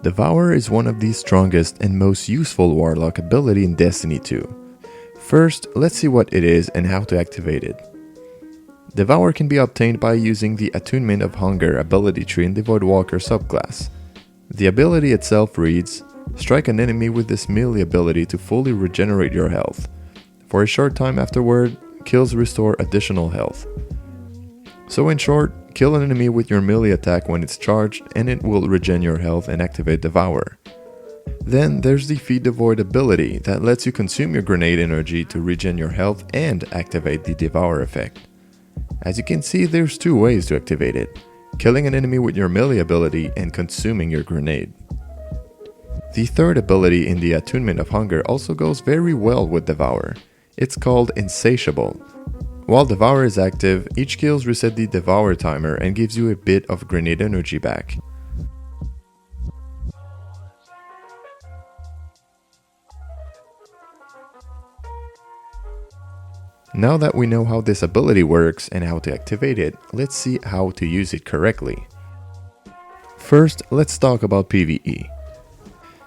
Devour is one of the strongest and most useful Warlock ability in Destiny 2. First, let's see what it is and how to activate it. Devour can be obtained by using the Attunement of Hunger ability tree in the Voidwalker subclass. The ability itself reads, strike an enemy with this melee ability to fully regenerate your health. For a short time afterward, kills restore additional health. So in short, kill an enemy with your melee attack when it's charged and it will regen your health and activate Devour. Then there's the Feed the Void ability that lets you consume your grenade energy to regen your health and activate the Devour effect. As you can see, there's two ways to activate it: killing an enemy with your melee ability and consuming your grenade. The third ability in the Attunement of Hunger also goes very well with Devour. It's called Insatiable. While Devour is active, each kills reset the Devour timer and gives you a bit of grenade energy back. Now that we know how this ability works and how to activate it, let's see how to use it correctly. First, let's talk about PvE.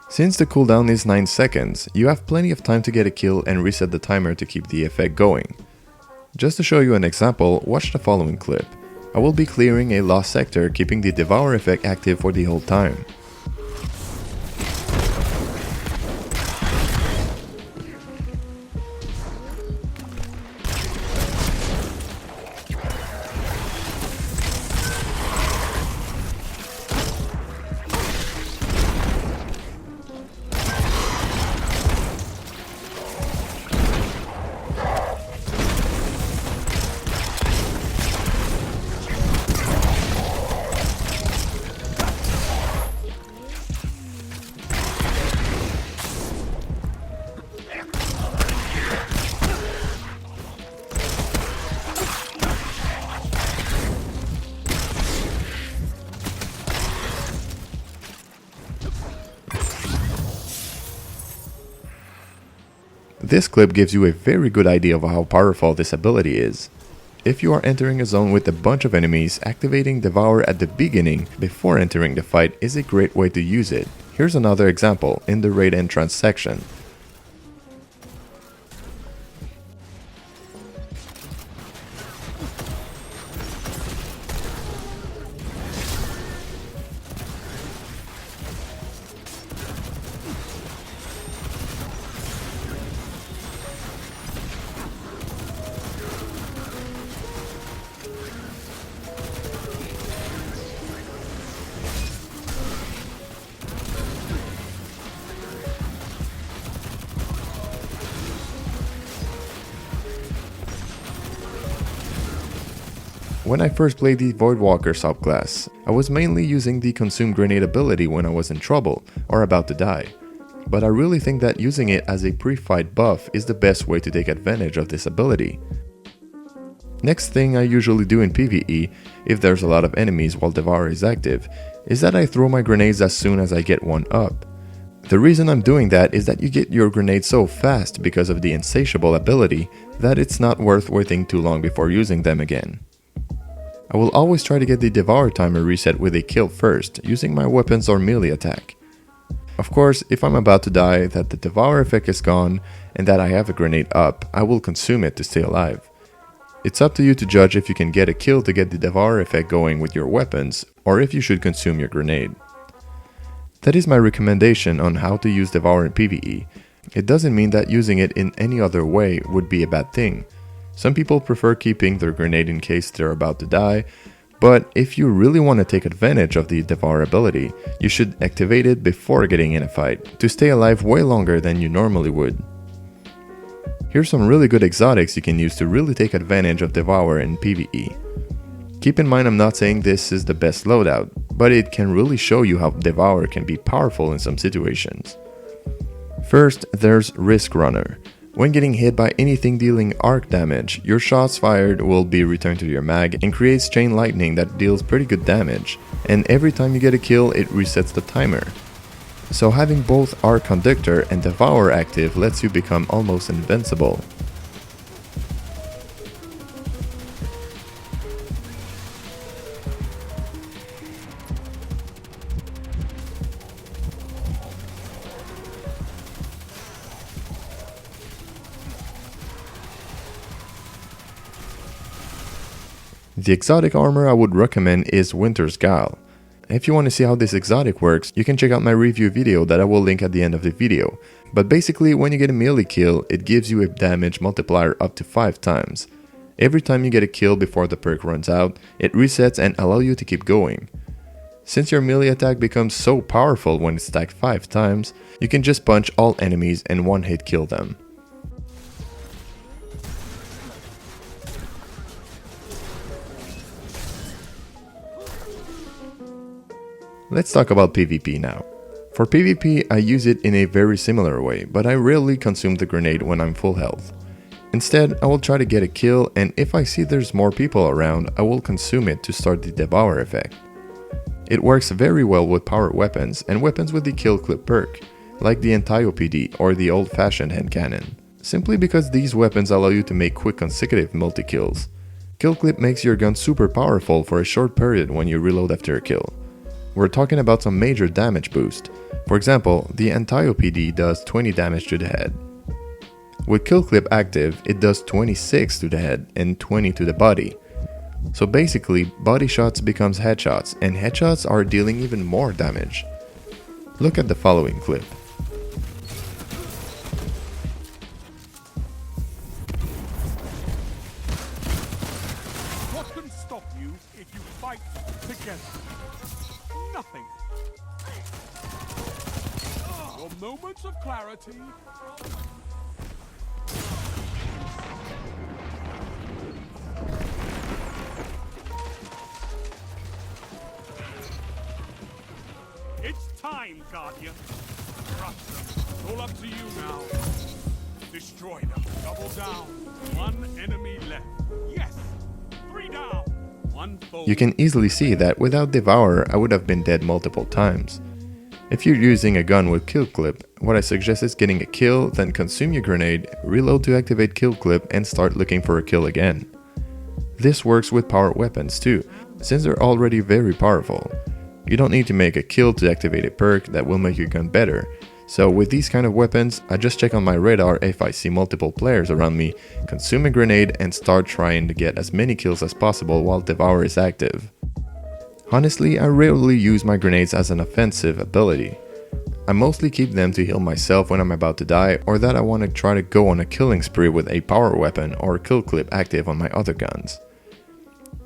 Since the cooldown is 9 seconds, you have plenty of time to get a kill and reset the timer to keep the effect going. Just to show you an example, watch the following clip. I will be clearing a lost sector, keeping the Devour effect active for the whole time. This clip gives you a very good idea of how powerful this ability is. If you are entering a zone with a bunch of enemies, activating Devour at the beginning before entering the fight is a great way to use it. Here's another example in the raid entrance section. When I first played the Voidwalker subclass, I was mainly using the Consume Grenade ability when I was in trouble or about to die. But I really think that using it as a pre-fight buff is the best way to take advantage of this ability. Next thing I usually do in PvE, if there's a lot of enemies while Devour is active, is that I throw my grenades as soon as I get one up. The reason I'm doing that is that you get your grenade so fast because of the Insatiable ability that it's not worth waiting too long before using them again. I will always try to get the Devour timer reset with a kill first, using my weapons or melee attack. Of course, if I'm about to die, that the Devour effect is gone, and that I have a grenade up, I will consume it to stay alive. It's up to you to judge if you can get a kill to get the Devour effect going with your weapons, or if you should consume your grenade. That is my recommendation on how to use Devour in PvE. It doesn't mean that using it in any other way would be a bad thing. Some people prefer keeping their grenade in case they're about to die, but if you really want to take advantage of the Devour ability, you should activate it before getting in a fight, to stay alive way longer than you normally would. Here's some really good exotics you can use to really take advantage of Devour in PvE. Keep in mind I'm not saying this is the best loadout, but it can really show you how Devour can be powerful in some situations. First, there's Risk Runner. When getting hit by anything dealing arc damage, your shots fired will be returned to your mag and creates chain lightning that deals pretty good damage, and every time you get a kill it resets the timer. So having both Arc Conductor and Devour active lets you become almost invincible. The exotic armor I would recommend is Winter's Guile. If you want to see how this exotic works, you can check out my review video that I will link at the end of the video. But basically, when you get a melee kill, it gives you a damage multiplier up to 5 times. Every time you get a kill before the perk runs out, it resets and allows you to keep going. Since your melee attack becomes so powerful when it's stacked 5 times, you can just punch all enemies and one hit kill them. Let's talk about PvP now. For PvP, I use it in a very similar way, but I rarely consume the grenade when I'm full health. Instead, I will try to get a kill, and if I see there's more people around, I will consume it to start the Devour effect. It works very well with powered weapons and weapons with the kill clip perk, like the Anti-OPD or the old-fashioned hand cannon, simply because these weapons allow you to make quick consecutive multi-kills. Kill clip makes your gun super powerful for a short period when you reload after a kill. We're talking about some major damage boost. For example, the Anti-OPD does 20 damage to the head. With kill clip active, it does 26 to the head and 20 to the body. So basically, body shots becomes headshots, and headshots are dealing even more damage. Look at the following clip. What can stop you if you fight together? Nothing. Your moments of clarity. It's time, Guardian. Crush them. It's all up to you now. Destroy them. Double down. 1 enemy left. Yes. 3 down. 1 foe. You can easily see that without Devour, I would have been dead multiple times. If you're using a gun with kill clip, what I suggest is getting a kill, then consume your grenade, reload to activate kill clip, and start looking for a kill again. This works with powered weapons too, since they're already very powerful. You don't need to make a kill to activate a perk that will make your gun better. So with these kind of weapons, I just check on my radar if I see multiple players around me, consume a grenade, and start trying to get as many kills as possible while Devour is active. Honestly, I rarely use my grenades as an offensive ability. I mostly keep them to heal myself when I'm about to die, or that I want to try to go on a killing spree with a power weapon or kill clip active on my other guns.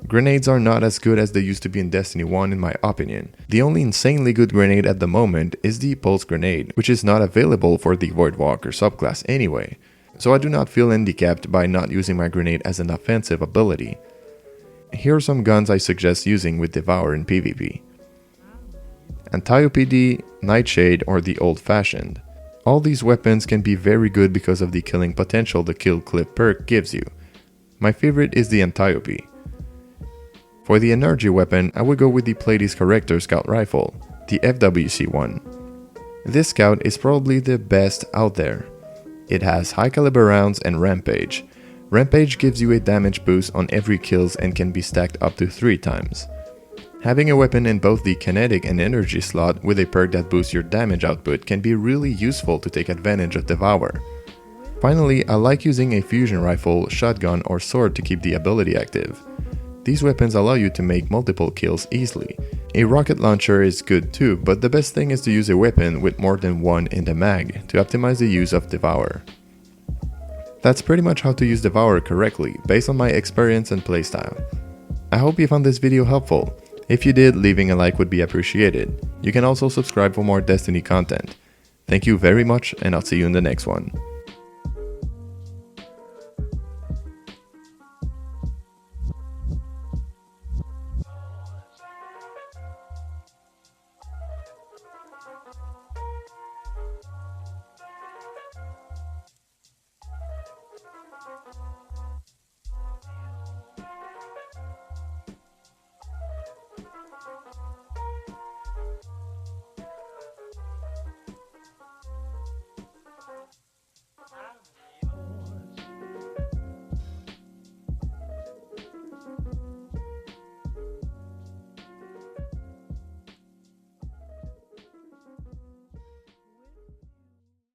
Grenades are not as good as they used to be in Destiny 1 in my opinion. The only insanely good grenade at the moment is the Pulse Grenade, which is not available for the Voidwalker subclass anyway, so I do not feel handicapped by not using my grenade as an offensive ability. Here are some guns I suggest using with Devour in PvP. Anti-OPD, Nightshade, or the old-fashioned. All these weapons can be very good because of the killing potential the kill clip perk gives you. My favorite is the Anti-OP. For the energy weapon, I would go with the Pleiades Corrector Scout Rifle, the FWC one. This scout is probably the best out there. It has high caliber rounds and Rampage. Rampage gives you a damage boost on every kills and can be stacked up to 3 times. Having a weapon in both the kinetic and energy slot with a perk that boosts your damage output can be really useful to take advantage of Devour. Finally, I like using a fusion rifle, shotgun, or sword to keep the ability active. These weapons allow you to make multiple kills easily. A rocket launcher is good too, but the best thing is to use a weapon with more than one in the mag to optimize the use of Devour. That's pretty much how to use Devour correctly, based on my experience and playstyle. I hope you found this video helpful. If you did, leaving a like would be appreciated. You can also subscribe for more Destiny content. Thank you very much, and I'll see you in the next one.